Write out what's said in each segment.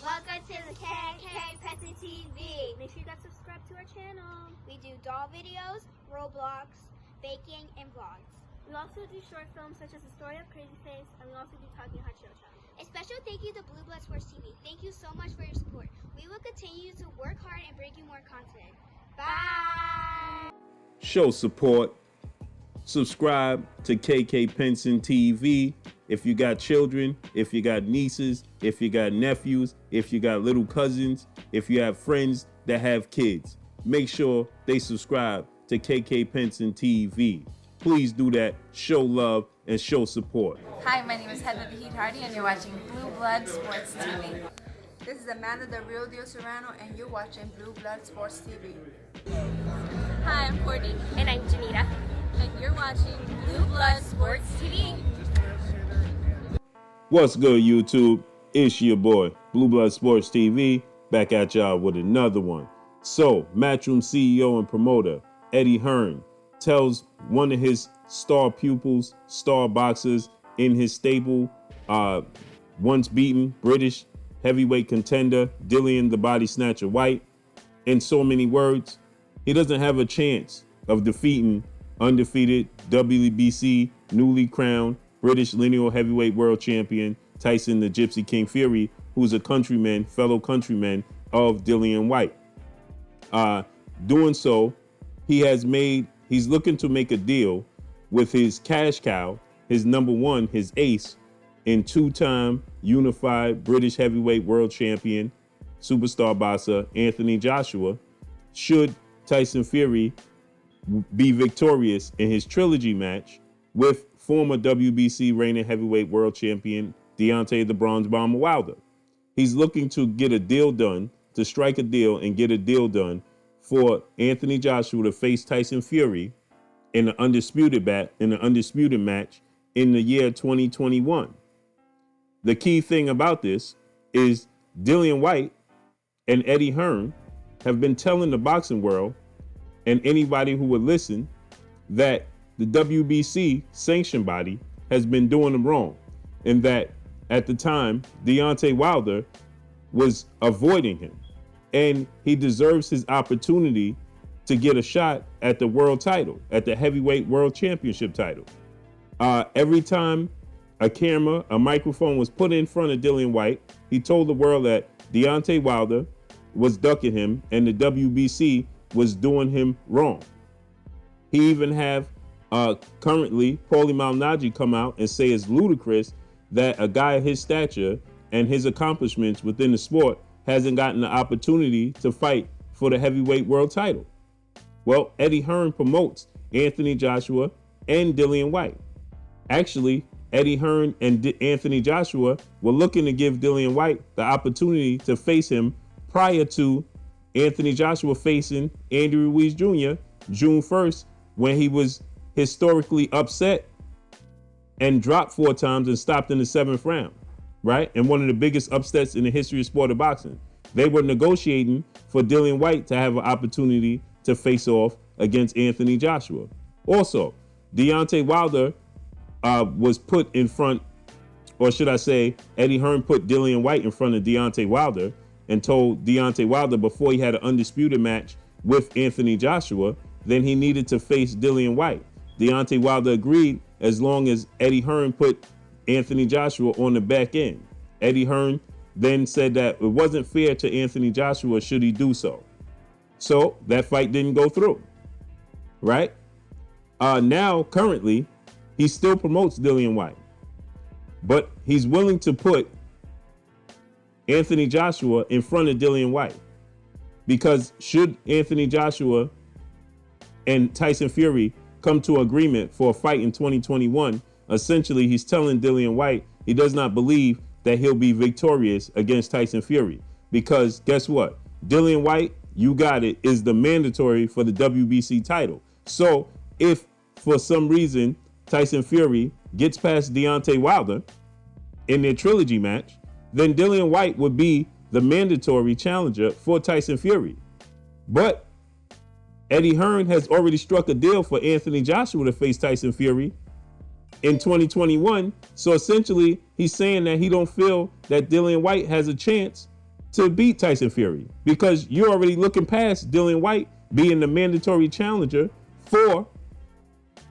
Welcome to the KK TV. Make sure you guys subscribe to our channel. We do doll videos, Roblox, baking, and vlogs. We also do short films such as The Story of Crazy Face, and we also do Talking Hot Show. A special thank you to Blue Blood Sports TV. Thank you so much for your support. We will continue to work hard and bring you more content. Bye! Show support. Subscribe to KK Penson TV. If you got children, if you got nieces, if you got nephews, if you got little cousins, if you have friends that have kids, make sure they subscribe to KK Penson TV. Please do that. Show love and show support. Hi, my name is Heather the Heat Hardy, and you're watching Blue Blood Sports TV. This is Amanda the Real Deal Serrano, and you're watching Blue Blood Sports TV. Hi, I'm Courtney. And I'm Janita. And you're watching Blue Blood Sports TV. What's good, YouTube? It's your boy, Blue Blood Sports TV, back at y'all with another one. So, MATCHROOM CEO and promoter, Eddie Hearn, tells one of his star pupils, star boxers in his stable, once beaten British heavyweight contender, Dillian the Body Snatcher White, in so many words, he doesn't have a chance of defeating undefeated WBC newly crowned British lineal heavyweight world champion Tyson the Gypsy King Fury, who's a fellow countryman of Dillian White. Doing so, he's looking to make a deal with his cash cow, his number one, his ace, and two-time unified British heavyweight world champion, superstar boxer Anthony Joshua, should Tyson Fury be victorious in his trilogy match with former WBC reigning heavyweight world champion Deontay the Bronze Bomber Wilder. He's looking to get a deal done, to strike a deal and get a deal done for Anthony Joshua to face Tyson Fury in an undisputed match in the year 2021. The key thing about this is Dillian White and Eddie Hearn have been telling the boxing world and anybody who would listen that the WBC sanction body has been doing them wrong, and that at the time Deontay Wilder was avoiding him, and he deserves his opportunity to get a shot at the world title, at the heavyweight world championship title. Every time a microphone was put in front of Dillian White, he told the world that Deontay Wilder was ducking him and the WBC was doing him wrong. He even have currently Paulie Malignaggi come out and say it's ludicrous that a guy of his stature and his accomplishments within the sport hasn't gotten the opportunity to fight for the heavyweight world title. Well, Eddie Hearn promotes Anthony Joshua and Dillian White. Actually, Eddie Hearn and Anthony Joshua were looking to give Dillian White the opportunity to face him prior to Anthony Joshua facing Andy Ruiz Jr. June 1st, when he was historically upset and dropped 4 times and stopped in the 7th round, right? And one of the biggest upsets in the history of sport of boxing. They were negotiating for Dillian White to have an opportunity to face off against Anthony Joshua. Also, Deontay Wilder was put in front, or should I say, Eddie Hearn put Dillian White in front of Deontay Wilder and told Deontay Wilder before he had an undisputed match with Anthony Joshua, then he needed to face Dillian White. Deontay Wilder agreed as long as Eddie Hearn put Anthony Joshua on the back end. Eddie Hearn then said that it wasn't fair to Anthony Joshua should he do so. So that fight didn't go through, right? Now, currently, he still promotes Dillian White, but he's willing to put Anthony Joshua in front of Dillian White, because should Anthony Joshua and Tyson Fury come to agreement for a fight in 2021, essentially he's telling Dillian White he does not believe that he'll be victorious against Tyson Fury, because guess what? Dillian White, you got it, is the mandatory for the WBC title. So if for some reason Tyson Fury gets past Deontay Wilder in their trilogy match, then Dillian White would be the mandatory challenger for Tyson Fury. But Eddie Hearn has already struck a deal for Anthony Joshua to face Tyson Fury in 2021. So essentially, he's saying that he don't feel that Dillian White has a chance to beat Tyson Fury, because you're already looking past Dillian White being the mandatory challenger for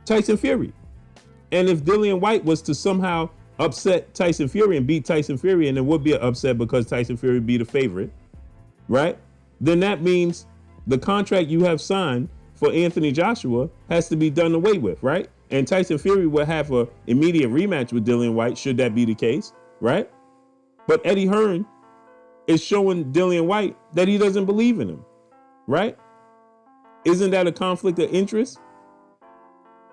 Tyson Fury. And if Dillian White was to somehow upset Tyson Fury and beat Tyson Fury, and it would be an upset because Tyson Fury would be the favorite, right? Then that means the contract you have signed for Anthony Joshua has to be done away with, right? And Tyson Fury will have an immediate rematch with Dillian White, should that be the case, right? But Eddie Hearn is showing Dillian White that he doesn't believe in him, right? Isn't that a conflict of interest?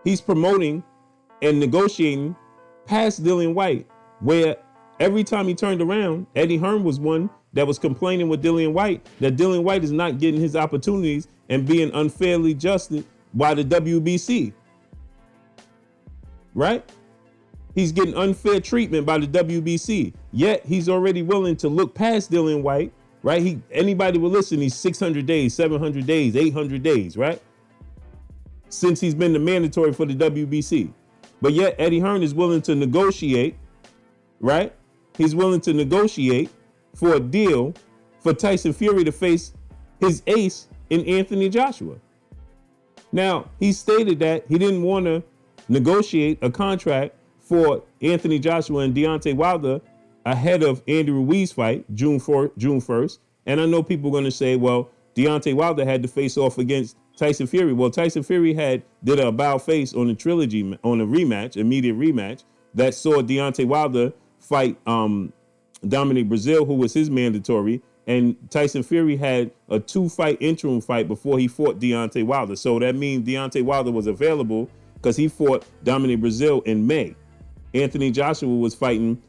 He's promoting and negotiating past Dillian White, where every time he turned around, Eddie Hearn was one that was complaining with Dillian White that Dillian White is not getting his opportunities and being unfairly adjusted by the WBC, right? He's getting unfair treatment by the WBC, yet he's already willing to look past Dillian White, right? Anybody will listen, he's 600 days, 700 days, 800 days, right? Since he's been the mandatory for the WBC. But yet Eddie Hearn is willing to negotiate, right? He's willing to negotiate for a deal for Tyson Fury to face his ace in Anthony Joshua. Now, he stated that he didn't want to negotiate a contract for Anthony Joshua and Deontay Wilder ahead of Andy Ruiz's fight, June 1st. And I know people are going to say, well, Deontay Wilder had to face off against Tyson Fury. Well, Tyson Fury did a about face on the trilogy, on a rematch, immediate rematch, that saw Deontay Wilder fight Dominic Breazeale, who was his mandatory. And Tyson Fury had a 2-fight interim fight before he fought Deontay Wilder. So that means Deontay Wilder was available because he fought Dominic Breazeale in May. Anthony Joshua was fighting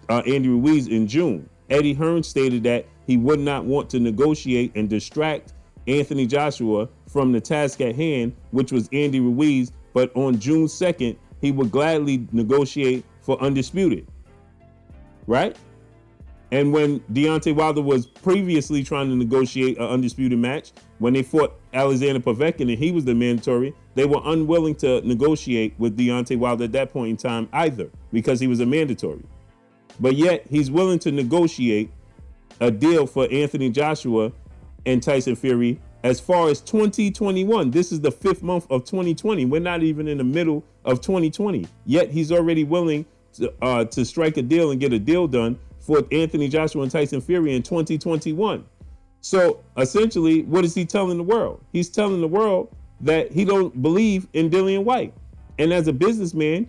Andy Ruiz in June. Eddie Hearn stated that he would not want to negotiate and distract Anthony Joshua from the task at hand, which was Andy Ruiz. But on June 2nd, he would gladly negotiate for Undisputed, right? And when Deontay Wilder was previously trying to negotiate an undisputed match, when they fought Alexander Povetkin and he was the mandatory, they were unwilling to negotiate with Deontay Wilder at that point in time either, because he was a mandatory. But yet he's willing to negotiate a deal for Anthony Joshua and Tyson Fury as far as 2021. This is the 5th month of 2020. We're not even in the middle of 2020. Yet he's already willing to strike a deal and get a deal done for Anthony Joshua and Tyson Fury in 2021. So essentially, what is he telling the world? He's telling the world that he don't believe in Dillian White. And as a businessman,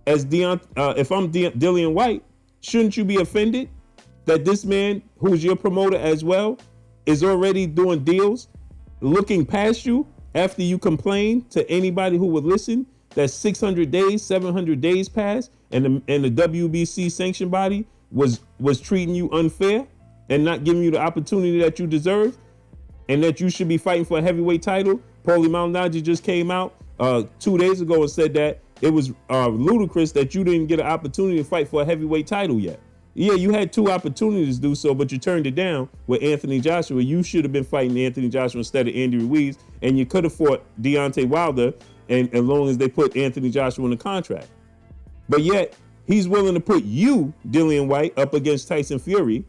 if I'm Dillian White, shouldn't you be offended that this man, who's your promoter as well, is already doing deals, looking past you after you complain to anybody who would listen that 600 days, 700 days passed, and the WBC sanction body was treating you unfair and not giving you the opportunity that you deserve, and that you should be fighting for a heavyweight title. Paulie Malignaggi just came out 2 days ago and said that it was ludicrous that you didn't get an opportunity to fight for a heavyweight title yet. Yeah, you had 2 opportunities to do so, but you turned it down with Anthony Joshua. You should have been fighting Anthony Joshua instead of Andy Ruiz, and you could have fought Deontay Wilder, and as long as they put Anthony Joshua in the contract. But yet, he's willing to put you, Dillian White, up against Tyson Fury.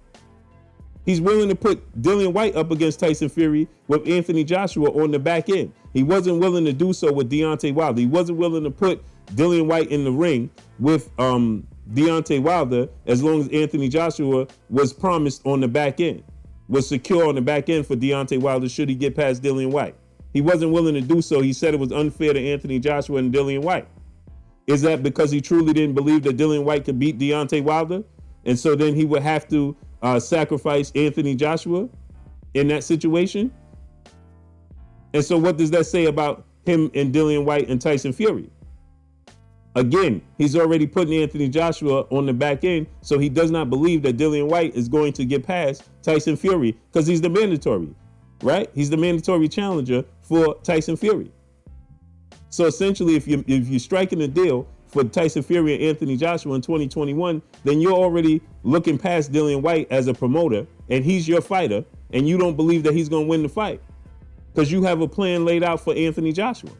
He's willing to put Dillian White up against Tyson Fury with Anthony Joshua on the back end. He wasn't willing to do so with Deontay Wilder. He wasn't willing to put Dillian White in the ring with Deontay Wilder as long as Anthony Joshua was promised on the back end, was secure on the back end for Deontay Wilder should he get past Dillian White. He wasn't willing to do so. He said it was unfair to Anthony Joshua and Dillian White. Is that because he truly didn't believe that Dillian White could beat Deontay Wilder? And so then he would have to sacrifice Anthony Joshua in that situation? And so what does that say about him and Dillian White and Tyson Fury? Again, he's already putting Anthony Joshua on the back end, so he does not believe that Dillian White is going to get past Tyson Fury because he's the mandatory, right? He's the mandatory challenger for Tyson Fury. So essentially, if you're striking a deal for Tyson Fury and Anthony Joshua in 2021, then you're already looking past Dillian White as a promoter, and he's your fighter, and you don't believe that he's going to win the fight because you have a plan laid out for Anthony Joshua.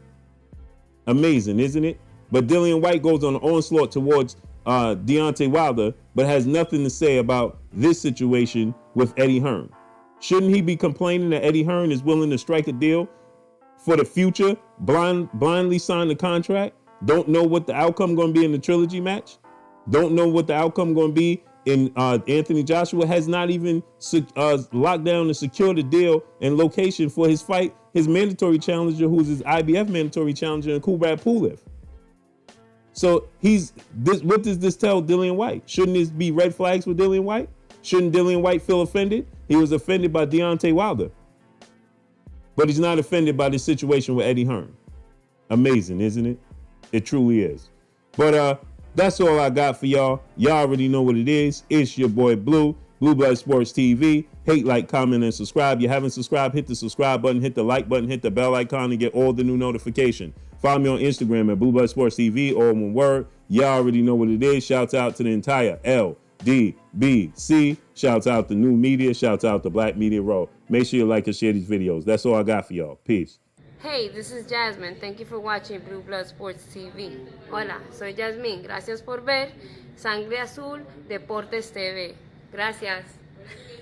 Amazing, isn't it? But Dillian White goes on an onslaught towards Deontay Wilder, but has nothing to say about this situation with Eddie Hearn? Shouldn't he be complaining that Eddie Hearn is willing to strike a deal for the future, blindly sign the contract, don't know what the outcome going to be in the trilogy match, don't know what the outcome going to be in Anthony Joshua, has not even locked down and secured a deal and location for his fight, his mandatory challenger, who's his IBF mandatory challenger, and Kubrat Pulev. So what does this tell Dillian White? Shouldn't this be red flags for Dillian White? Shouldn't Dillian White feel offended? He was offended by Deontay Wilder, but he's not offended by this situation with Eddie Hearn. Amazing, isn't it? It truly is. But that's all I got for y'all. Y'all already know what it is. It's your boy Blue Blood Sports TV. Hate, like, comment, and subscribe. You haven't subscribed, hit the subscribe button, hit the like button, hit the bell icon to get all the new notification. Follow me on Instagram at Blue Blood Sports TV, all one word. Y'all already know what it is. Shouts out to the entire LDBC. Shouts out to New Media. Shouts out to Black Media Row. Make sure you like and share these videos. That's all I got for y'all. Peace. Hey, this is Jasmine. Thank you for watching Blue Blood Sports TV. Hola, soy Jasmine. Gracias por ver Sangre Azul Deportes TV. Gracias.